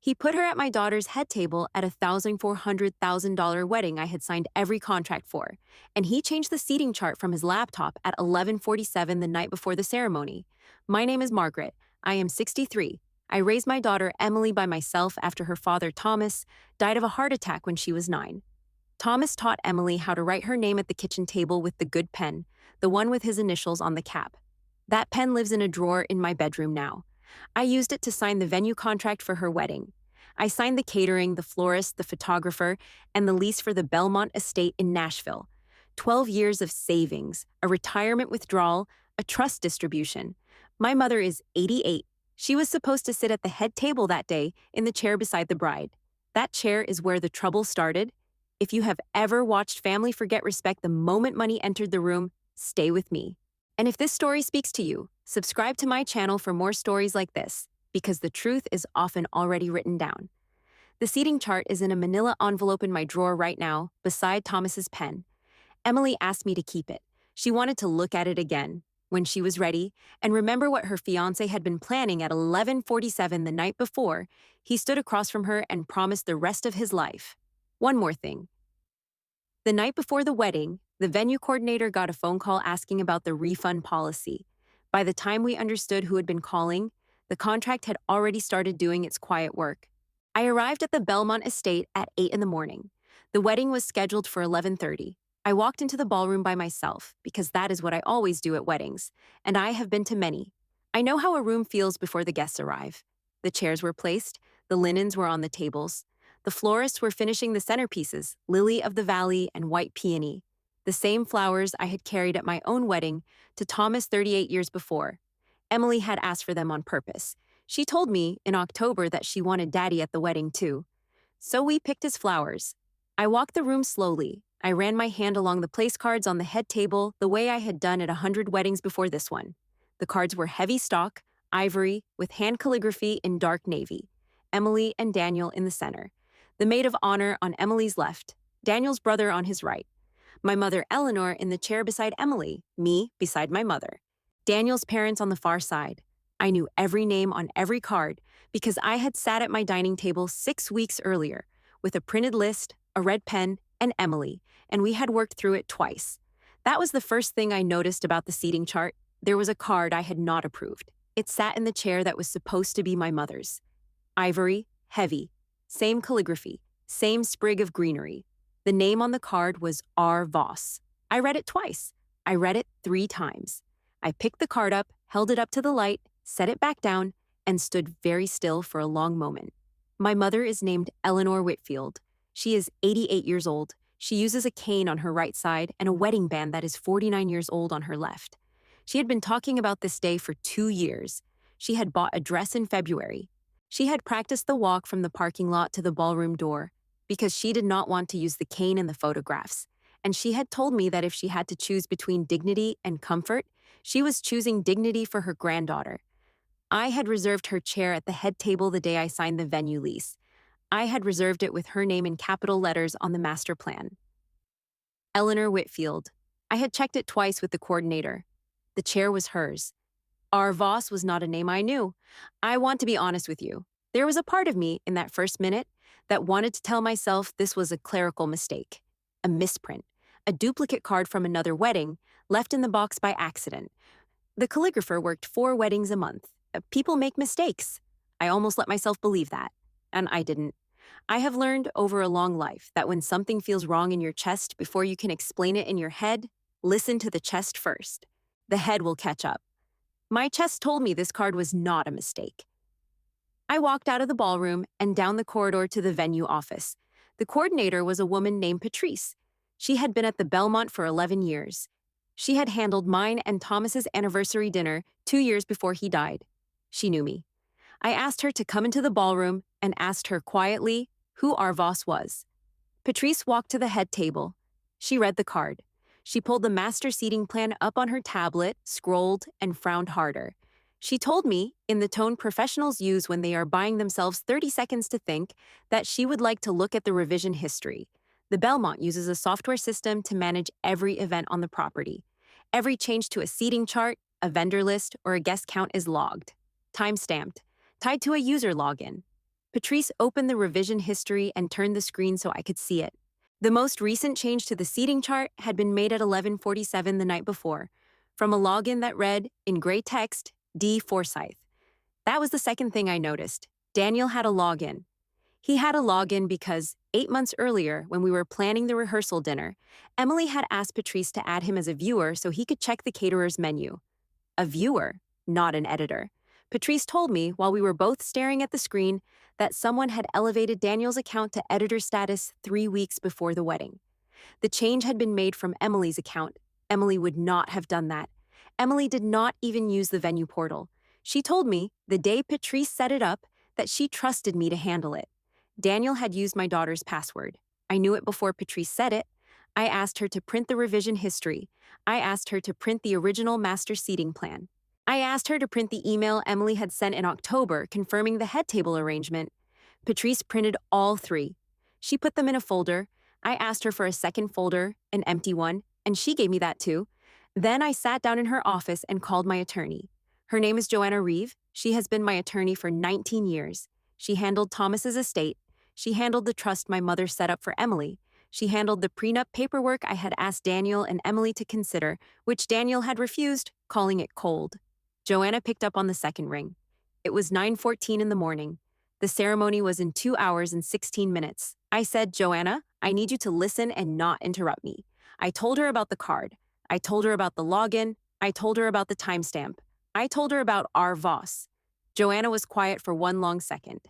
He put her at my daughter's head table at a $1,400,000 wedding I had signed every contract for, and he changed the seating chart from his laptop at 11:47 the night before the ceremony. My name is Margaret. I am 63. I raised my daughter Emily by myself after her father Thomas died of a heart attack when she was 9. Thomas taught Emily how to write her name at the kitchen table with the good pen, the one with his initials on the cap. That pen lives in a drawer in my bedroom now. I used it to sign the venue contract for her wedding. I signed the catering, the florist, the photographer, and the lease for the Belmont estate in Nashville. 12 years of savings, a retirement withdrawal, a trust distribution. My mother is 88. She was supposed to sit at the head table that day in the chair beside the bride. That chair is where the trouble started. If you have ever watched family forget respect the moment money entered the room, stay with me. And if this story speaks to you, subscribe to my channel for more stories like this, because the truth is often already written down. The seating chart is in a manila envelope in my drawer right now, beside Thomas's pen. Emily asked me to keep it. She wanted to look at it again, when she was ready, and remember what her fiancé had been planning at 11:47 the night before. He stood across from her and promised the rest of his life. One more thing. The night before the wedding, the venue coordinator got a phone call asking about the refund policy. By the time we understood who had been calling, the contract had already started doing its quiet work. I arrived at the Belmont estate at 8 in the morning. The wedding was scheduled for 11:30. I walked into the ballroom by myself, because that is what I always do at weddings, and I have been to many. I know how a room feels before the guests arrive. The chairs were placed, the linens were on the tables. The florists were finishing the centerpieces, lily of the valley and white peony, the same flowers I had carried at my own wedding to Thomas 38 years before. Emily had asked for them on purpose. She told me in October that she wanted Daddy at the wedding too. So we picked his flowers. I walked the room slowly. I ran my hand along the place cards on the head table the way I had done at 100 weddings before this one. The cards were heavy stock, ivory, with hand calligraphy in dark navy. Emily and Daniel in the center. The maid of honor on Emily's left, Daniel's brother on his right. My mother Eleanor in the chair beside Emily, me beside my mother. Daniel's parents on the far side. I knew every name on every card because I had sat at my dining table 6 weeks earlier with a printed list, a red pen, and Emily, and we had worked through it twice. That was the first thing I noticed about the seating chart. There was a card I had not approved. It sat in the chair that was supposed to be my mother's. Ivory, heavy, same calligraphy, same sprig of greenery. The name on the card was R. Voss. I read it twice. I read it 3 times. I picked the card up, held it up to the light, set it back down, and stood very still for a long moment. My mother is named Eleanor Whitfield. She is 88 years old. She uses a cane on her right side and a wedding band that is 49 years old on her left. She had been talking about this day for 2 years. She had bought a dress in February. She had practiced the walk from the parking lot to the ballroom door because she did not want to use the cane in the photographs. And she had told me that if she had to choose between dignity and comfort, she was choosing dignity for her granddaughter. I had reserved her chair at the head table the day I signed the venue lease. I had reserved it with her name in capital letters on the master plan. Eleanor Whitfield. I had checked it twice with the coordinator. The chair was hers. R. Voss was not a name I knew. I want to be honest with you. There was a part of me in that first minute that wanted to tell myself this was a clerical mistake, a misprint, a duplicate card from another wedding left in the box by accident. The calligrapher worked 4 weddings a month. People make mistakes. I almost let myself believe that, and I didn't. I have learned over a long life that when something feels wrong in your chest before you can explain it in your head, listen to the chest first. The head will catch up. My chest told me this card was not a mistake. I walked out of the ballroom and down the corridor to the venue office. The coordinator was a woman named Patrice. She had been at the Belmont for 11 years. She had handled mine and Thomas's anniversary dinner 2 years before he died. She knew me. I asked her to come into the ballroom and asked her quietly who R. Voss was. Patrice walked to the head table. She read the card. She pulled the master seating plan up on her tablet, scrolled, and frowned harder. She told me, in the tone professionals use when they are buying themselves 30 seconds to think, that she would like to look at the revision history. The Belmont uses a software system to manage every event on the property. Every change to a seating chart, a vendor list, or a guest count is logged, time-stamped, tied to a user login. Patrice opened the revision history and turned the screen so I could see it. The most recent change to the seating chart had been made at 11:47 the night before, from a login that read, in gray text, D. Forsyth. That was the second thing I noticed. Daniel had a login. He had a login because, 8 months earlier, when we were planning the rehearsal dinner, Emily had asked Patrice to add him as a viewer so he could check the caterer's menu. A viewer, not an editor. Patrice told me, while we were both staring at the screen, that someone had elevated Daniel's account to editor status 3 weeks before the wedding. The change had been made from Emily's account. Emily would not have done that. Emily did not even use the venue portal. She told me, the day Patrice set it up, that she trusted me to handle it. Daniel had used my daughter's password. I knew it before Patrice said it. I asked her to print the revision history. I asked her to print the original master seating plan. I asked her to print the email Emily had sent in October confirming the head table arrangement. Patrice printed all three. She put them in a folder. I asked her for a second folder, an empty one, and she gave me that too. Then I sat down in her office and called my attorney. Her name is Joanna Reeve. She has been my attorney for 19 years. She handled Thomas's estate. She handled the trust my mother set up for Emily. She handled the prenup paperwork I had asked Daniel and Emily to consider, which Daniel had refused, calling it cold. Joanna picked up on the second ring. It was 9:14 in the morning. The ceremony was in 2 hours and 16 minutes. I said, Joanna, I need you to listen and not interrupt me. I told her about the card. I told her about the login. I told her about the timestamp. I told her about our Voss. Joanna was quiet for one long second.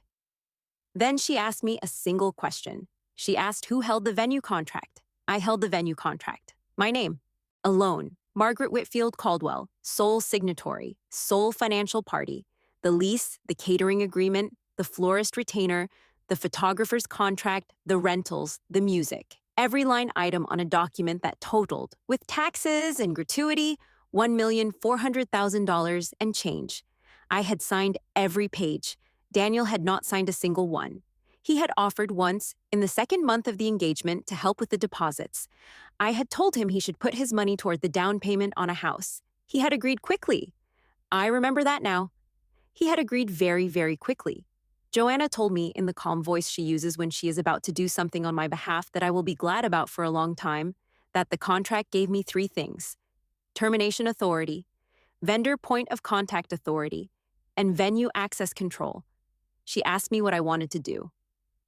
Then she asked me a single question. She asked who held the venue contract. I held the venue contract. My name. Alone. Margaret Whitfield Caldwell. Sole signatory. Sole financial party. The lease, the catering agreement, the florist retainer, the photographer's contract, the rentals, the music. Every line item on a document that totaled, with taxes and gratuity, $1,400,000 and change. I had signed every page. Daniel had not signed a single one. He had offered once, in the second month of the engagement, to help with the deposits. I had told him he should put his money toward the down payment on a house. He had agreed quickly. I remember that now. He had agreed very, very quickly. Joanna told me in the calm voice she uses when she is about to do something on my behalf that I will be glad about for a long time, that the contract gave me 3 things: termination authority, vendor point of contact authority, and venue access control. She asked me what I wanted to do.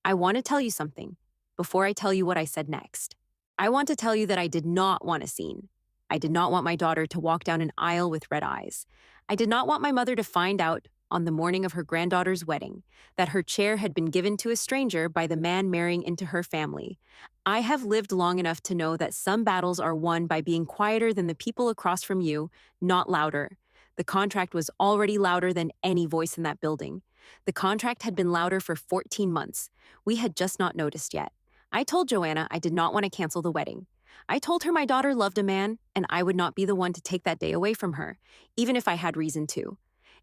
I want to tell you something before I tell you what I said next. I want to tell you that I did not want a scene. I did not want my daughter to walk down an aisle with red eyes. I did not want my mother to find out, on the morning of her granddaughter's wedding, that her chair had been given to a stranger by the man marrying into her family. I have lived long enough to know that some battles are won by being quieter than the people across from you, not louder. The contract was already louder than any voice in that building. The contract had been louder for 14 months. We had just not noticed yet. I told Joanna I did not want to cancel the wedding. I told her my daughter loved a man, and I would not be the one to take that day away from her, even if I had reason to.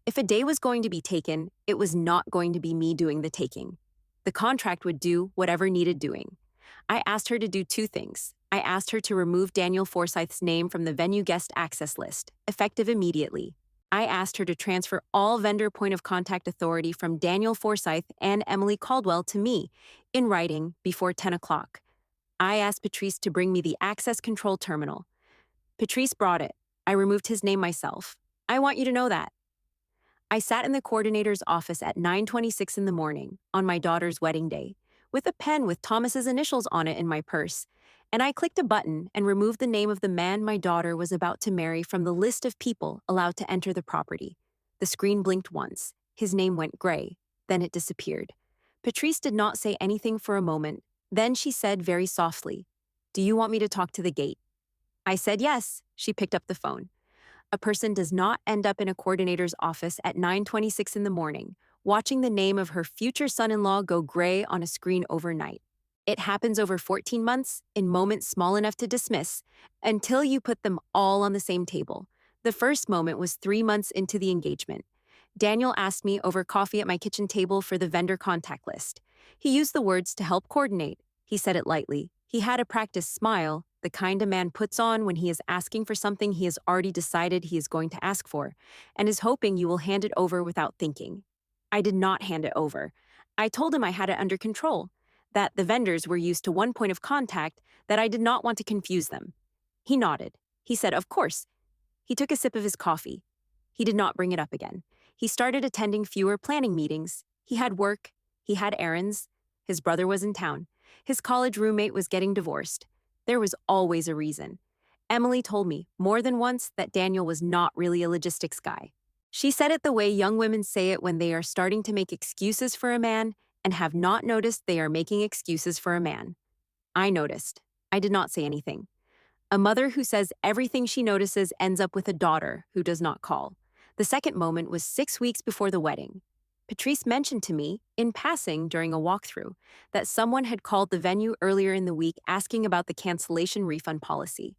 If a day was going to be taken, it was not going to be me doing the taking. The contract would do whatever needed doing. I asked her to do 2 things. I asked her to remove Daniel Forsyth's name from the venue guest access list, effective immediately. I asked her to transfer all vendor point of contact authority from Daniel Forsyth and Emily Caldwell to me, in writing, before 10 o'clock. I asked Patrice to bring me the access control terminal. Patrice brought it. I removed his name myself. I want you to know that. I sat in the coordinator's office at 9:26 in the morning, on my daughter's wedding day, with a pen with Thomas's initials on it in my purse, and I clicked a button and removed the name of the man my daughter was about to marry from the list of people allowed to enter the property. The screen blinked once. His name went gray. Then it disappeared. Patrice did not say anything for a moment. Then she said very softly, "Do you want me to talk to the gate?" I said yes. She picked up the phone. A person does not end up in a coordinator's office at 9:26 in the morning, watching the name of her future son-in-law go gray on a screen overnight. It happens over 14 months, in moments small enough to dismiss, until you put them all on the same table. The first moment was 3 months into the engagement. Daniel asked me over coffee at my kitchen table for the vendor contact list. He used the words to help coordinate. He said it lightly. He had a practiced smile, the kind a man puts on when he is asking for something he has already decided he is going to ask for, and is hoping you will hand it over without thinking. I did not hand it over. I told him I had it under control, that the vendors were used to one point of contact, that I did not want to confuse them. He nodded. He said, "Of course." He took a sip of his coffee. He did not bring it up again. He started attending fewer planning meetings. He had work. He had errands. His brother was in town. His college roommate was getting divorced. There was always a reason. Emily told me more than once that Daniel was not really a logistics guy. She said it the way young women say it when they are starting to make excuses for a man and have not noticed they are making excuses for a man. I noticed. I did not say anything. A mother who says everything she notices ends up with a daughter who does not call. The second moment was 6 weeks before the wedding. Patrice mentioned to me, in passing during a walkthrough, that someone had called the venue earlier in the week asking about the cancellation refund policy.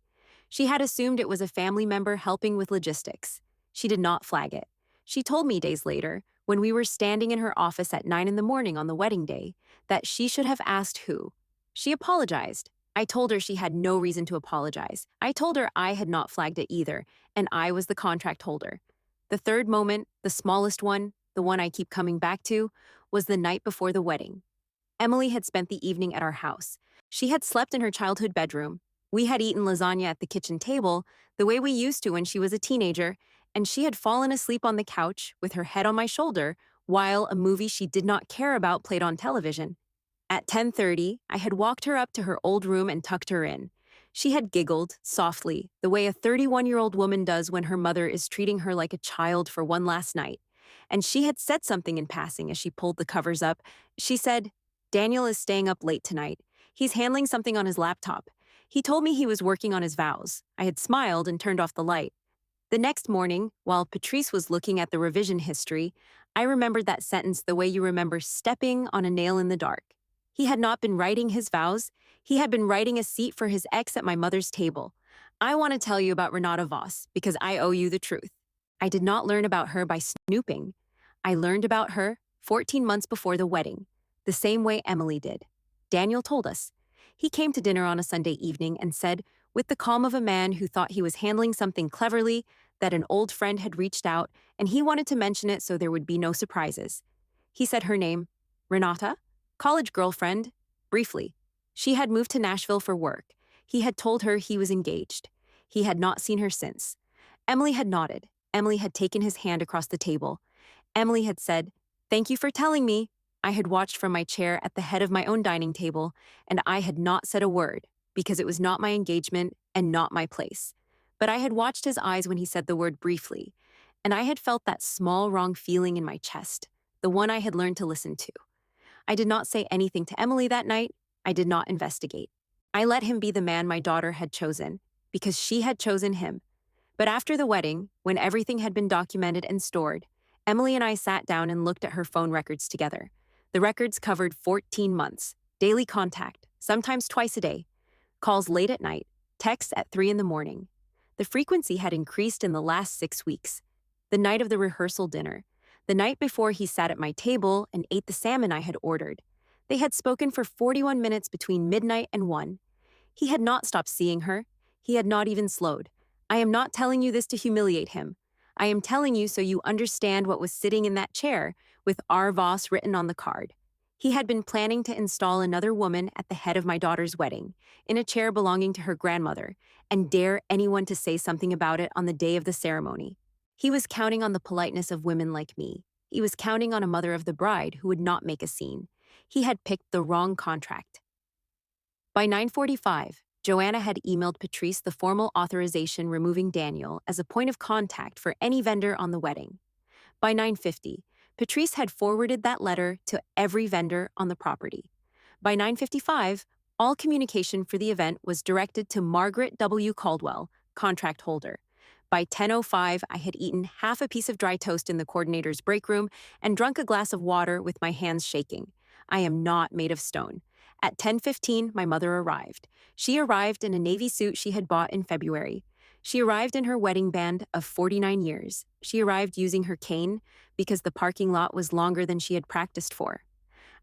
She had assumed it was a family member helping with logistics. She did not flag it. She told me days later, when we were standing in her office at 9 in the morning on the wedding day, that she should have asked who. She apologized. I told her she had no reason to apologize. I told her I had not flagged it either, and I was the contract holder. The third moment, the smallest one, the one I keep coming back to, was the night before the wedding. Emily had spent the evening at our house. She had slept in her childhood bedroom. We had eaten lasagna at the kitchen table, the way we used to when she was a teenager, and she had fallen asleep on the couch with her head on my shoulder while a movie she did not care about played on television. At 10:30, I had walked her up to her old room and tucked her in. She had giggled, softly, the way a 31-year-old woman does when her mother is treating her like a child for one last night. And she had said something in passing as she pulled the covers up. She said, "Daniel is staying up late tonight. He's handling something on his laptop. He told me he was working on his vows." I had smiled and turned off the light. The next morning, while Patrice was looking at the revision history, I remembered that sentence the way you remember stepping on a nail in the dark. He had not been writing his vows. He had been writing a seat for his ex at my mother's table. I want to tell you about Renata Voss because I owe you the truth. I did not learn about her by snooping. I learned about her 14 months before the wedding, the same way Emily did. Daniel told us. He came to dinner on a Sunday evening and said, with the calm of a man who thought he was handling something cleverly, that an old friend had reached out and he wanted to mention it so there would be no surprises. He said her name, Renata? College girlfriend, briefly. She had moved to Nashville for work. He had told her he was engaged. He had not seen her since. Emily had nodded. Emily had taken his hand across the table. Emily had said, "Thank you for telling me." I had watched from my chair at the head of my own dining table, and I had not said a word, because it was not my engagement and not my place. But I had watched his eyes when he said the word briefly, and I had felt that small wrong feeling in my chest, the one I had learned to listen to. I did not say anything to Emily that night. I did not investigate. I let him be the man my daughter had chosen, because she had chosen him. But after the wedding, when everything had been documented and stored, Emily and I sat down and looked at her phone records together. The records covered 14 months, daily contact, sometimes twice a day, calls late at night, texts at 3 in the morning. The frequency had increased in the last 6 weeks. The night of the rehearsal dinner, the night before he sat at my table and ate the salmon I had ordered. They had spoken for 41 minutes between midnight and 1. He had not stopped seeing her. He had not even slowed. I am not telling you this to humiliate him. I am telling you so you understand what was sitting in that chair with R. Voss written on the card. He had been planning to install another woman at the head of my daughter's wedding, in a chair belonging to her grandmother, and dare anyone to say something about it on the day of the ceremony. He was counting on the politeness of women like me. He was counting on a mother of the bride who would not make a scene. He had picked the wrong contract. By 9:45, Joanna had emailed Patrice the formal authorization removing Daniel as a point of contact for any vendor on the wedding. By 9:50, Patrice had forwarded that letter to every vendor on the property. By 9:55, all communication for the event was directed to Margaret W. Caldwell, contract holder. By 10:05, I had eaten half a piece of dry toast in the coordinator's break room and drunk a glass of water with my hands shaking. I am not made of stone. At 10:15, my mother arrived. She arrived in a navy suit she had bought in February. She arrived in her wedding band of 49 years. She arrived using her cane because the parking lot was longer than she had practiced for.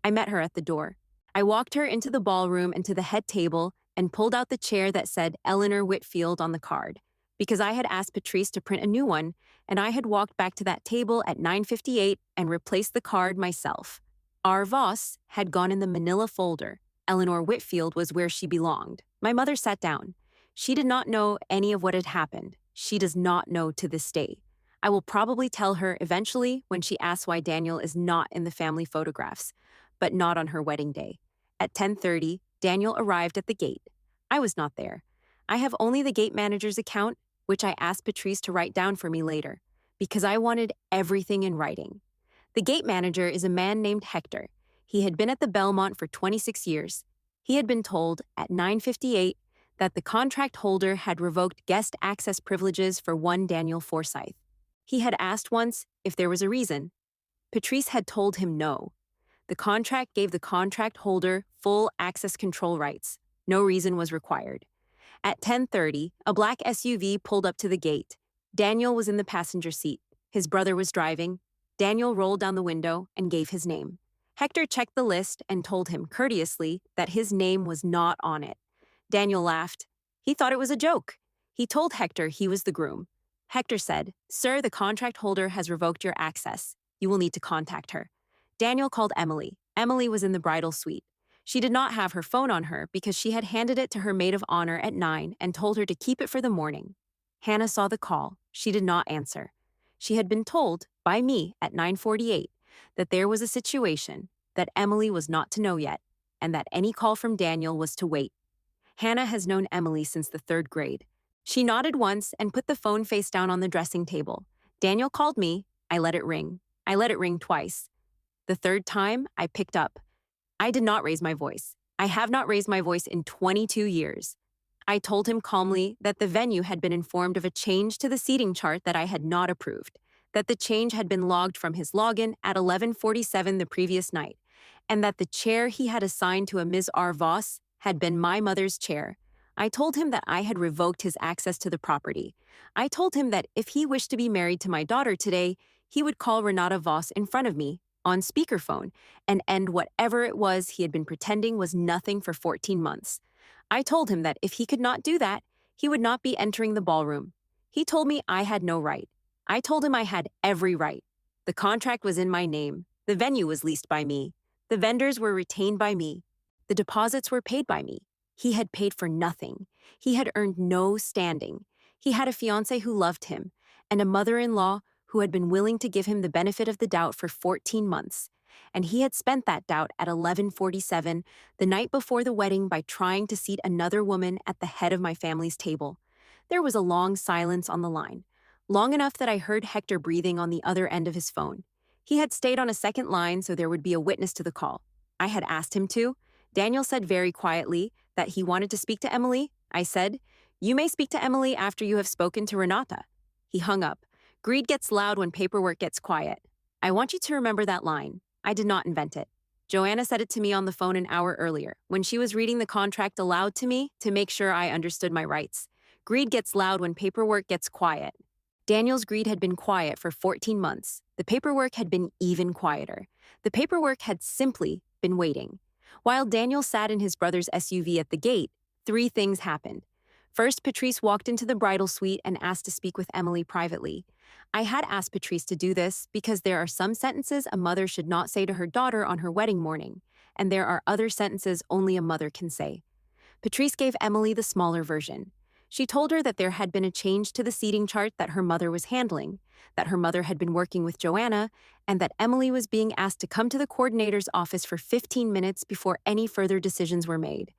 I met her at the door. I walked her into the ballroom and to the head table and pulled out the chair that said Eleanor Whitfield on the card, because I had asked Patrice to print a new one, and I had walked back to that table at 9:58 and replaced the card myself. Our Voss had gone in the manila folder. Eleanor Whitfield was where she belonged. My mother sat down. She did not know any of what had happened. She does not know to this day. I will probably tell her eventually when she asks why Daniel is not in the family photographs, but not on her wedding day. At 10:30, Daniel arrived at the gate. I was not there. I have only the gate manager's account, which I asked Patrice to write down for me later, because I wanted everything in writing. The gate manager is a man named Hector. He had been at the Belmont for 26 years. He had been told at 9:58 that the contract holder had revoked guest access privileges for one Daniel Forsyth. He had asked once if there was a reason. Patrice had told him no. The contract gave the contract holder full access control rights. No reason was required. At 10:30, a black SUV pulled up to the gate. Daniel was in the passenger seat. His brother was driving. Daniel rolled down the window and gave his name. Hector checked the list and told him courteously that his name was not on it. Daniel laughed. He thought it was a joke. He told Hector he was the groom. Hector said, "Sir, the contract holder has revoked your access. You will need to contact her." Daniel called Emily. Emily was in the bridal suite. She did not have her phone on her because she had handed it to her maid of honor at 9 and told her to keep it for the morning. Hannah saw the call. She did not answer. She had been told, by me at 9:48, that there was a situation, that Emily was not to know yet, and that any call from Daniel was to wait. Hannah has known Emily since the 3rd grade. She nodded once and put the phone face down on the dressing table. Daniel called me. I let it ring. I let it ring twice. The 3rd time, I picked up. I did not raise my voice. I have not raised my voice in 22 years. I told him calmly that the venue had been informed of a change to the seating chart that I had not approved, that the change had been logged from his login at 11:47 the previous night, and that the chair he had assigned to a Ms. R. Voss had been my mother's chair. I told him that I had revoked his access to the property. I told him that if he wished to be married to my daughter today, he would call Renata Voss in front of me, on speakerphone, and end whatever it was he had been pretending was nothing for 14 months. I told him that if he could not do that, he would not be entering the ballroom. He told me I had no right. I told him I had every right. The contract was in my name. The venue was leased by me. The vendors were retained by me. The deposits were paid by me. He had paid for nothing. He had earned no standing. He had a fiancée who loved him, and a mother-in-law who had been willing to give him the benefit of the doubt for 14 months. And he had spent that doubt at 11:47, the night before the wedding, by trying to seat another woman at the head of my family's table. There was a long silence on the line, long enough that I heard Hector breathing on the other end of his phone. He had stayed on a second line so there would be a witness to the call. I had asked him to. Daniel said very quietly that he wanted to speak to Emily. I said, "You may speak to Emily after you have spoken to Renata." He hung up. Greed gets loud when paperwork gets quiet. I want you to remember that line. I did not invent it. Joanna said it to me on the phone an hour earlier, when she was reading the contract aloud to me to make sure I understood my rights. Greed gets loud when paperwork gets quiet. Daniel's greed had been quiet for 14 months. The paperwork had been even quieter. The paperwork had simply been waiting. While Daniel sat in his brother's SUV at the gate, 3 things happened. First, Patrice walked into the bridal suite and asked to speak with Emily privately. I had asked Patrice to do this because there are some sentences a mother should not say to her daughter on her wedding morning, and there are other sentences only a mother can say. Patrice gave Emily the smaller version. She told her that there had been a change to the seating chart that her mother was handling, that her mother had been working with Joanna, and that Emily was being asked to come to the coordinator's office for 15 minutes before any further decisions were made.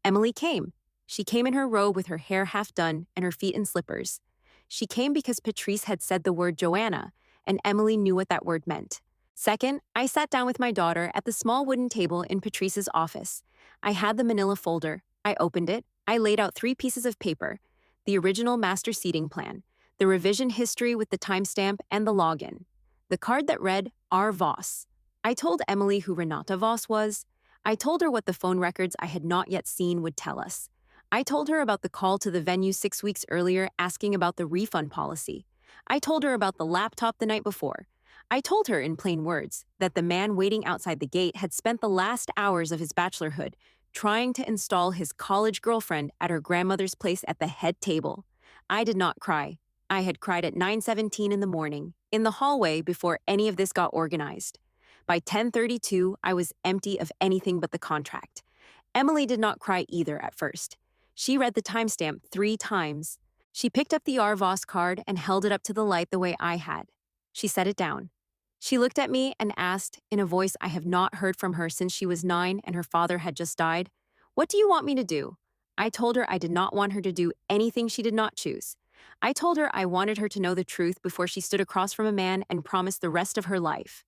Emily came. She came in her robe with her hair half done and her feet in slippers. She came because Patrice had said the word Joanna, and Emily knew what that word meant. Second, I sat down with my daughter at the small wooden table in Patrice's office. I had the manila folder. I opened it. I laid out 3 pieces of paper: the original master seating plan, the revision history with the timestamp and the login, the card that read R. Voss. I told Emily who Renata Voss was. I told her what the phone records I had not yet seen would tell us. I told her about the call to the venue 6 weeks earlier asking about the refund policy. I told her about the laptop the night before. I told her in plain words that the man waiting outside the gate had spent the last hours of his bachelorhood trying to install his college girlfriend at her grandmother's place at the head table. I did not cry. I had cried at 9:17 in the morning, in the hallway before any of this got organized. By 10:32, I was empty of anything but the contract. Emily did not cry either at first. She read the timestamp 3 times. She picked up the Arvos card and held it up to the light the way I had. She set it down. She looked at me and asked, in a voice I have not heard from her since she was 9 and her father had just died, "What do you want me to do?" I told her I did not want her to do anything she did not choose. I told her I wanted her to know the truth before she stood across from a man and promised the rest of her life.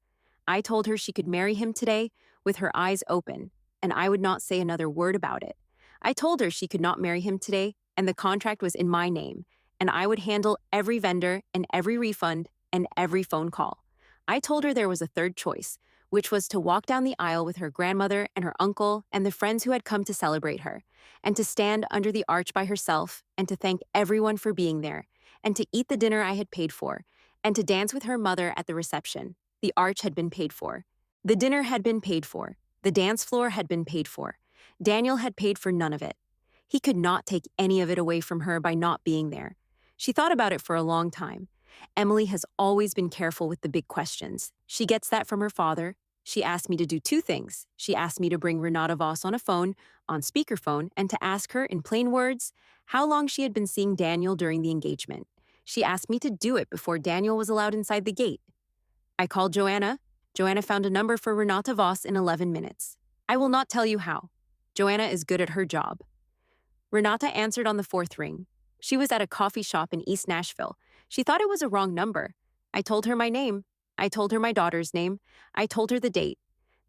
I told her she could marry him today with her eyes open, and I would not say another word about it. I told her she could not marry him today, and the contract was in my name, and I would handle every vendor and every refund and every phone call. I told her there was a third choice, which was to walk down the aisle with her grandmother and her uncle and the friends who had come to celebrate her, and to stand under the arch by herself and to thank everyone for being there, and to eat the dinner I had paid for, and to dance with her mother at the reception. The arch had been paid for. The dinner had been paid for. The dance floor had been paid for. Daniel had paid for none of it. He could not take any of it away from her by not being there. She thought about it for a long time. Emily has always been careful with the big questions. She gets that from her father. She asked me to do 2 things. She asked me to bring Renata Voss on a phone, on speakerphone, and to ask her, in plain words, how long she had been seeing Daniel during the engagement. She asked me to do it before Daniel was allowed inside the gate. I called Joanna. Joanna found a number for Renata Voss in 11 minutes. I will not tell you how. Joanna is good at her job. Renata answered on the 4th ring. She was at a coffee shop in East Nashville. She thought it was a wrong number. I told her my name. I told her my daughter's name. I told her the date.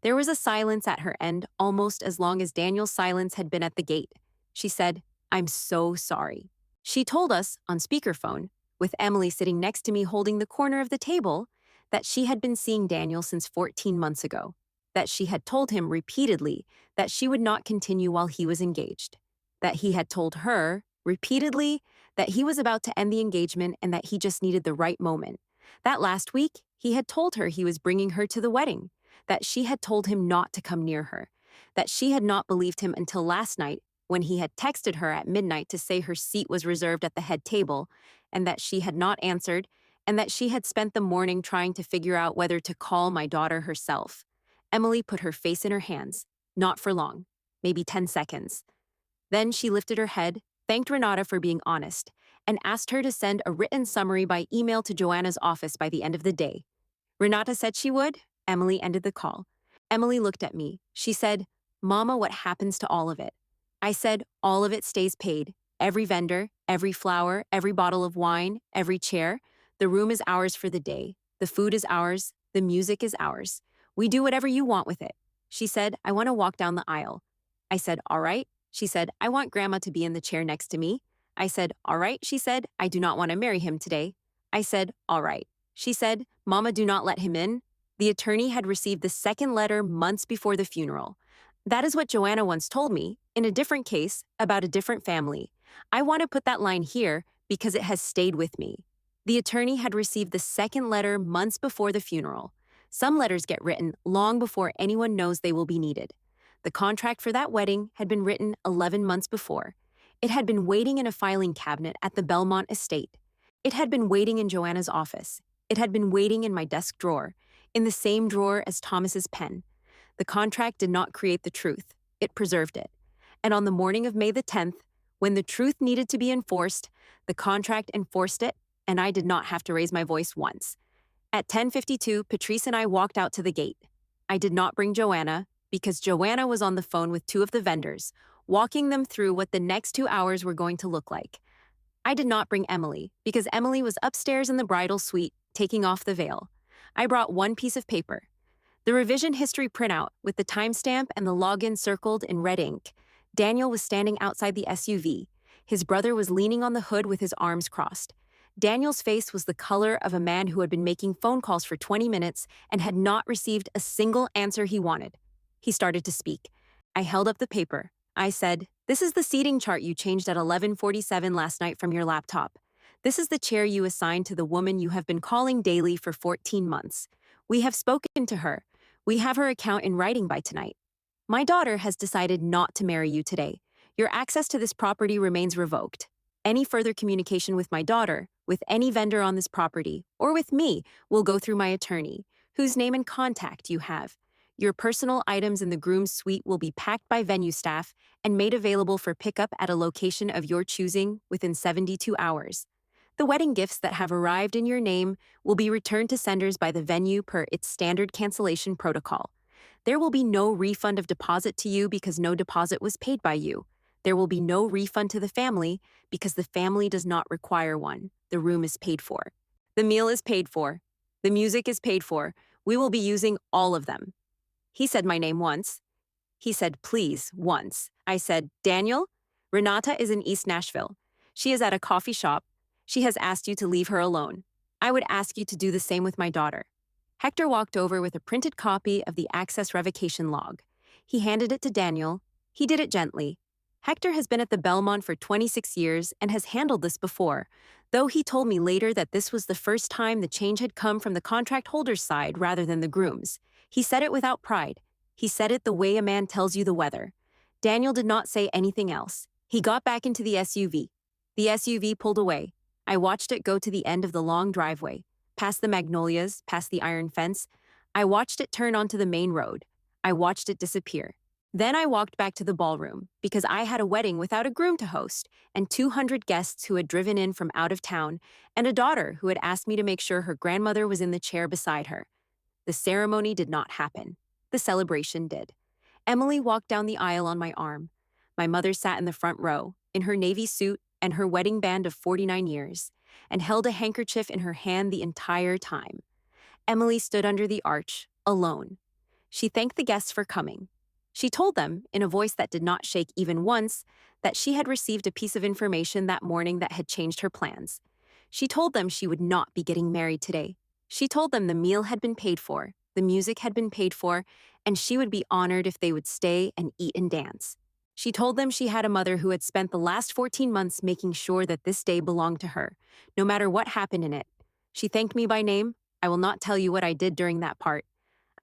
There was a silence at her end, almost as long as Daniel's silence had been at the gate. She said, "I'm so sorry." She told us, on speakerphone, with Emily sitting next to me holding the corner of the table, that she had been seeing Daniel since 14 months ago, that she had told him repeatedly that she would not continue while he was engaged, that he had told her repeatedly that he was about to end the engagement and that he just needed the right moment, that last week he had told her he was bringing her to the wedding, that she had told him not to come near her, that she had not believed him until last night when he had texted her at midnight to say her seat was reserved at the head table, and that she had not answered, and that she had spent the morning trying to figure out whether to call my daughter herself. Emily put her face in her hands, not for long, maybe 10 seconds. Then she lifted her head, thanked Renata for being honest, and asked her to send a written summary by email to Joanna's office by the end of the day. Renata said she would. Emily ended the call. Emily looked at me. She said, "Mama, what happens to all of it?" I said, "All of it stays paid. Every vendor, every flower, every bottle of wine, every chair. The room is ours for the day. The food is ours. The music is ours. We do whatever you want with it." She said, "I want to walk down the aisle." I said, "All right." She said, "I want Grandma to be in the chair next to me." I said, "All right." She said, "I do not want to marry him today." I said, "All right." She said, "Mama, do not let him in." The attorney had received the second letter months before the funeral. That is what Joanna once told me, in a different case, about a different family. I want to put that line here because it has stayed with me. The attorney had received the second letter months before the funeral. Some letters get written long before anyone knows they will be needed. The contract for that wedding had been written 11 months before. It had been waiting in a filing cabinet at the Belmont estate. It had been waiting in Joanna's office. It had been waiting in my desk drawer, in the same drawer as Thomas's pen. The contract did not create the truth. It preserved it. And on the morning of May the 10th, when the truth needed to be enforced, the contract enforced it, and I did not have to raise my voice once. At 10:52, Patrice and I walked out to the gate. I did not bring Joanna, because Joanna was on the phone with 2 of the vendors, walking them through what the next 2 hours were going to look like. I did not bring Emily, because Emily was upstairs in the bridal suite, taking off the veil. I brought one piece of paper, the revision history printout with the timestamp and the login circled in red ink. Daniel was standing outside the SUV. His brother was leaning on the hood with his arms crossed. Daniel's face was the color of a man who had been making phone calls for 20 minutes and had not received a single answer he wanted. He started to speak. I held up the paper. I said, "This is the seating chart you changed at 11:47 last night from your laptop. This is the chair you assigned to the woman you have been calling daily for 14 months. We have spoken to her. We have her account in writing by tonight. My daughter has decided not to marry you today. Your access to this property remains revoked. Any further communication with my daughter, with any vendor on this property, or with me will go through my attorney. whose name and contact you have. Your personal items in the groom's suite will be packed by venue staff and made available for pickup at a location of your choosing within 72 hours. The wedding gifts that have arrived in your name will be returned to senders by the venue per its standard cancellation protocol. There will be no refund of deposit to you because no deposit was paid by you. There will be no refund to the family because the family does not require one. The room is paid for. The meal is paid for. The music is paid for. We will be using all of them. He said my name once. He said, please, once. I said, Daniel? Renata is in East Nashville. She is at a coffee shop. She has asked you to leave her alone. I would ask you to do the same with my daughter. Hector walked over with a printed copy of the access revocation log. He handed it to Daniel. He did it gently. Hector has been at the Belmont for 26 years and has handled this before, though he told me later that this was the first time the change had come from the contract holder's side rather than the groom's. He said it without pride. He said it the way a man tells you the weather. Daniel did not say anything else. He got back into the SUV. The SUV pulled away. I watched it go to the end of the long driveway, past the magnolias, past the iron fence. I watched it turn onto the main road. I watched it disappear. Then I walked back to the ballroom because I had a wedding without a groom to host and 200 guests who had driven in from out of town and a daughter who had asked me to make sure her grandmother was in the chair beside her. The ceremony did not happen. The celebration did. Emily walked down the aisle on my arm. My mother sat in the front row, in her navy suit and her wedding band of 49 years, and held a handkerchief in her hand the entire time. Emily stood under the arch, alone. She thanked the guests for coming. She told them, in a voice that did not shake even once, that she had received a piece of information that morning that had changed her plans. She told them she would not be getting married today. She told them the meal had been paid for, the music had been paid for, and she would be honored if they would stay and eat and dance. She told them she had a mother who had spent the last 14 months making sure that this day belonged to her, no matter what happened in it. She thanked me by name. I will not tell you what I did during that part.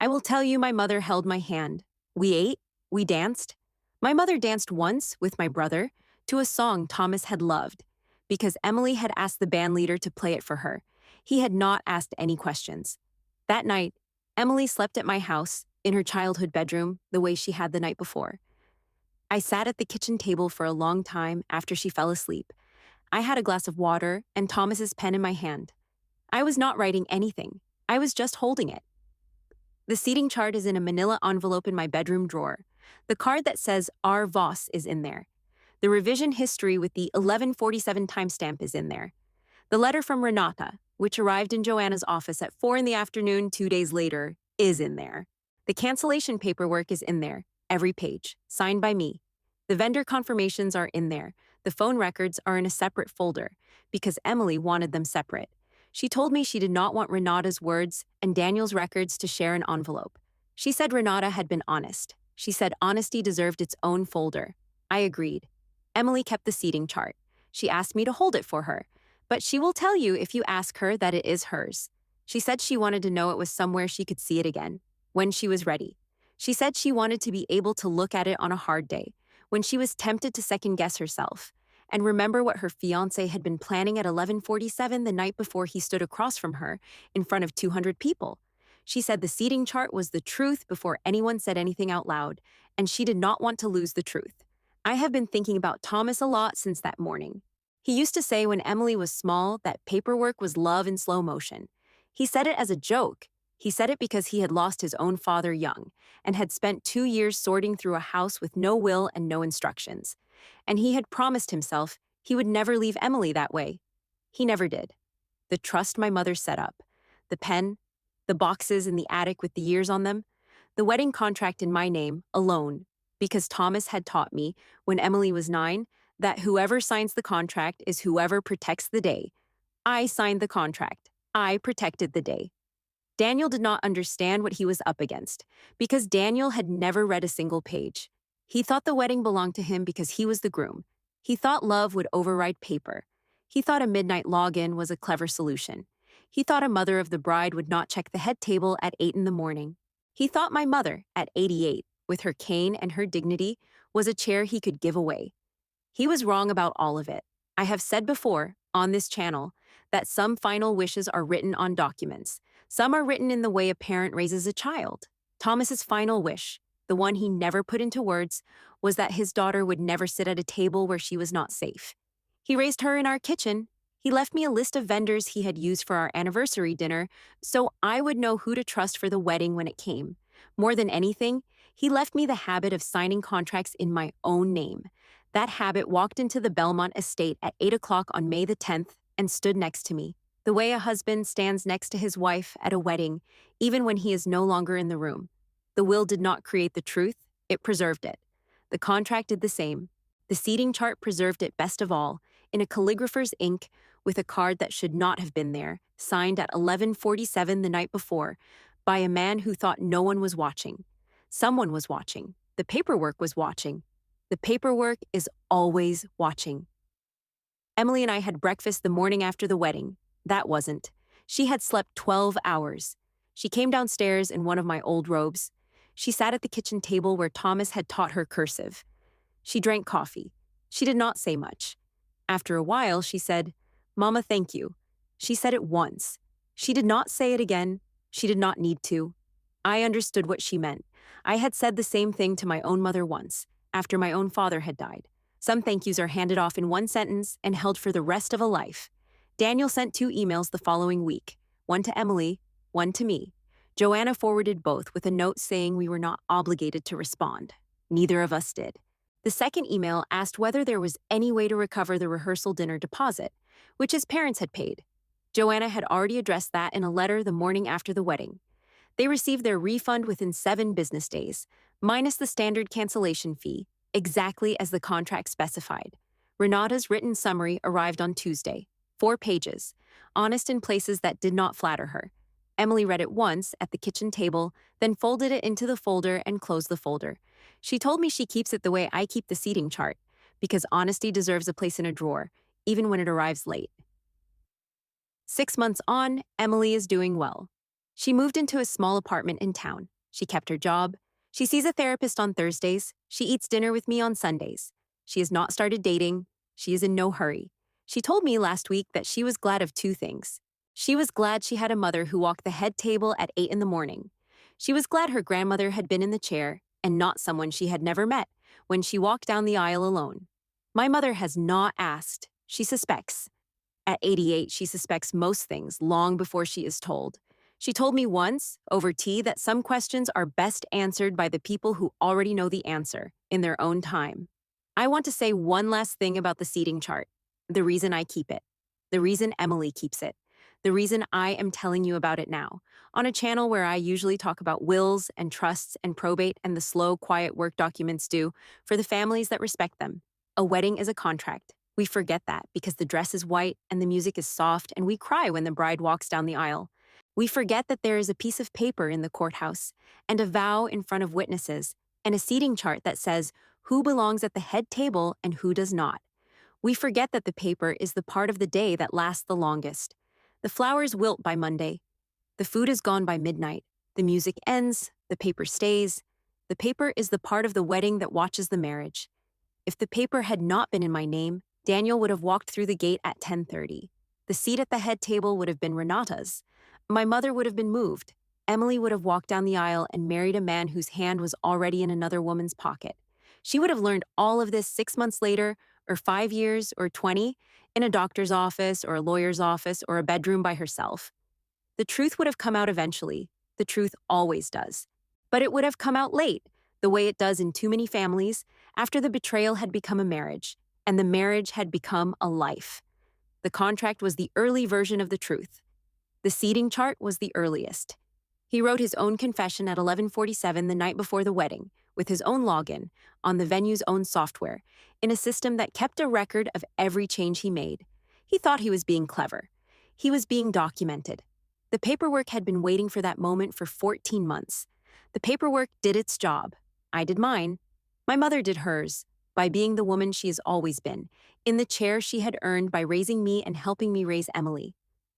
I will tell you my mother held my hand. We ate. We danced. My mother danced once with my brother to a song Thomas had loved because Emily had asked the bandleader to play it for her. He had not asked any questions. That night, Emily slept at my house in her childhood bedroom the way she had the night before. I sat at the kitchen table for a long time after she fell asleep. I had a glass of water and Thomas's pen in my hand. I was not writing anything. I was just holding it. The seating chart is in a manila envelope in my bedroom drawer. The card that says R. Voss is in there. The revision history with the 1147 timestamp is in there. The letter from Renata, which arrived in Joanna's office at 4 in the afternoon 2 days later, is in there. The cancellation paperwork is in there, every page, signed by me. The vendor confirmations are in there. The phone records are in a separate folder because Emily wanted them separate. She told me she did not want Renata's words and Daniel's records to share an envelope. She said Renata had been honest. She said honesty deserved its own folder. I agreed. Emily kept the seating chart. She asked me to hold it for her, but she will tell you if you ask her that it is hers. She said she wanted to know it was somewhere she could see it again, when she was ready. She said she wanted to be able to look at it on a hard day, when she was tempted to second-guess herself, and remember what her fiancé had been planning at 11:47 the night before he stood across from her in front of 200 people. She said the seating chart was the truth before anyone said anything out loud, and she did not want to lose the truth. I have been thinking about Thomas a lot since that morning. He used to say when Emily was small that paperwork was love in slow motion. He said it as a joke. He said it because he had lost his own father young and had spent 2 years sorting through a house with no will and no instructions. And he had promised himself he would never leave Emily that way. He never did. The trust my mother set up, the pen, the boxes in the attic with the years on them, the wedding contract in my name, alone, because Thomas had taught me, when Emily was 9, that whoever signs the contract is whoever protects the day. I signed the contract. I protected the day. Daniel did not understand what he was up against, because Daniel had never read a single page. He thought the wedding belonged to him because he was the groom. He thought love would override paper. He thought a midnight login was a clever solution. He thought a mother of the bride would not check the head table at 8 in the morning. He thought my mother, at 88, with her cane and her dignity, was a chair he could give away. He was wrong about all of it. I have said before, on this channel, that some final wishes are written on documents. Some are written in the way a parent raises a child. Thomas's final wish, the one he never put into words, was that his daughter would never sit at a table where she was not safe. He raised her in our kitchen. He left me a list of vendors he had used for our anniversary dinner so I would know who to trust for the wedding when it came. More than anything, he left me the habit of signing contracts in my own name. That habit walked into the Belmont estate at 8 o'clock on May the 10th and stood next to me, the way a husband stands next to his wife at a wedding, even when he is no longer in the room. The will did not create the truth, it preserved it. The contract did the same. The seating chart preserved it best of all, in a calligrapher's ink with a card that should not have been there, signed at 11:47 the night before, by a man who thought no one was watching. Someone was watching. The paperwork was watching. The paperwork is always watching. Emily and I had breakfast the morning after the wedding. That wasn't. She had slept 12 hours. She came downstairs in one of my old robes. She sat at the kitchen table where Thomas had taught her cursive. She drank coffee. She did not say much. After a while, she said, "Mama, thank you." She said it once. She did not say it again. She did not need to. I understood what she meant. I had said the same thing to my own mother once, after my own father had died. Some thank yous are handed off in one sentence and held for the rest of a life. Daniel sent 2 emails the following week, one to Emily, one to me. Joanna forwarded both with a note saying we were not obligated to respond. Neither of us did. The second email asked whether there was any way to recover the rehearsal dinner deposit, which his parents had paid. Joanna had already addressed that in a letter the morning after the wedding. They received their refund within 7 business days, minus the standard cancellation fee, exactly as the contract specified. Renata's written summary arrived on Tuesday, 4 pages, honest in places that did not flatter her. Emily read it once at the kitchen table, then folded it into the folder and closed the folder. She told me she keeps it the way I keep the seating chart, because honesty deserves a place in a drawer, even when it arrives late. 6 months on, Emily is doing well. She moved into a small apartment in town. She kept her job. She sees a therapist on Thursdays. She eats dinner with me on Sundays. She has not started dating. She is in no hurry. She told me last week that she was glad of 2 things. She was glad she had a mother who walked the head table at 8 in the morning. She was glad her grandmother had been in the chair and not someone she had never met when she walked down the aisle alone. My mother has not asked. She suspects. At 88, she suspects most things long before she is told. She told me once, over tea, that some questions are best answered by the people who already know the answer, in their own time. I want to say one last thing about the seating chart. The reason I keep it. The reason Emily keeps it. The reason I am telling you about it now, on a channel where I usually talk about wills and trusts and probate and the slow, quiet work documents do for the families that respect them. A wedding is a contract. We forget that because the dress is white and the music is soft and we cry when the bride walks down the aisle. We forget that there is a piece of paper in the courthouse and a vow in front of witnesses and a seating chart that says who belongs at the head table and who does not. We forget that the paper is the part of the day that lasts the longest. The flowers wilt by Monday. The food is gone by midnight. The music ends. The paper stays. The paper is the part of the wedding that watches the marriage. If the paper had not been in my name, Daniel would have walked through the gate at 10:30. The seat at the head table would have been Renata's. My mother would have been moved. Emily would have walked down the aisle and married a man whose hand was already in another woman's pocket. She would have learned all of this 6 months later, or 5 years, or 20, in a doctor's office, or a lawyer's office, or a bedroom by herself. The truth would have come out eventually. The truth always does. But it would have come out late, the way it does in too many families, after the betrayal had become a marriage, and the marriage had become a life. The contract was the early version of the truth. The seating chart was the earliest. He wrote his own confession at 11:47 the night before the wedding, with his own login, on the venue's own software, in a system that kept a record of every change he made. He thought he was being clever. He was being documented. The paperwork had been waiting for that moment for 14 months. The paperwork did its job. I did mine. My mother did hers, by being the woman she has always been, in the chair she had earned by raising me and helping me raise Emily.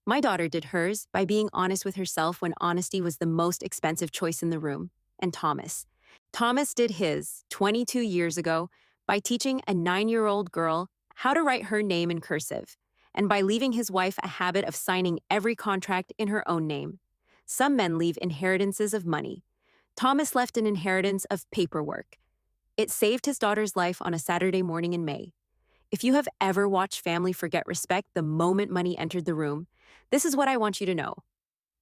My daughter did hers by being honest with herself when honesty was the most expensive choice in the room, and Thomas. Thomas did his, 22 years ago, by teaching a 9-year-old girl how to write her name in cursive, and by leaving his wife a habit of signing every contract in her own name. Some men leave inheritances of money. Thomas left an inheritance of paperwork. It saved his daughter's life on a Saturday morning in May. If you have ever watched family forget respect the moment money entered the room, this is what I want you to know.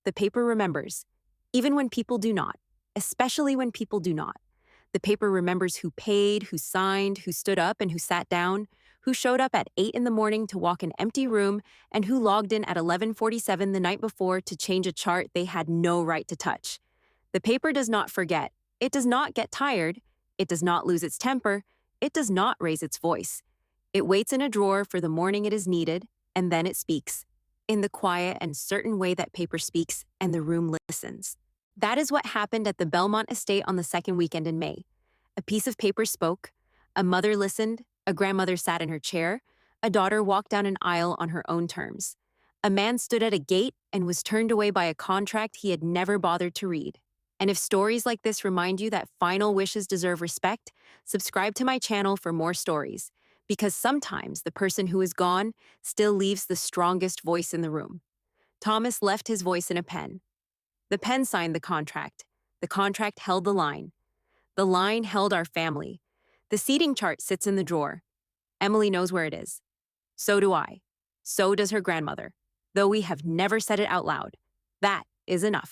The paper remembers, even when people do not, especially when people do not. The paper remembers who paid, who signed, who stood up and who sat down, who showed up at 8 in the morning to walk an empty room, and who logged in at 11:47 the night before to change a chart they had no right to touch. The paper does not forget. It does not get tired. It does not lose its temper. It does not raise its voice. It waits in a drawer for the morning it is needed, and then it speaks, in the quiet and certain way that paper speaks, and the room listens. That is what happened at the Belmont estate on the second weekend in May. A piece of paper spoke, a mother listened, a grandmother sat in her chair, a daughter walked down an aisle on her own terms. A man stood at a gate and was turned away by a contract he had never bothered to read. And if stories like this remind you that final wishes deserve respect, subscribe to my channel for more stories, because sometimes the person who is gone still leaves the strongest voice in the room. Thomas left his voice in a pen. The pen signed the contract. The contract held the line. The line held our family. The seating chart sits in the drawer. Emily knows where it is. So do I. So does her grandmother, though we have never said it out loud. That is enough.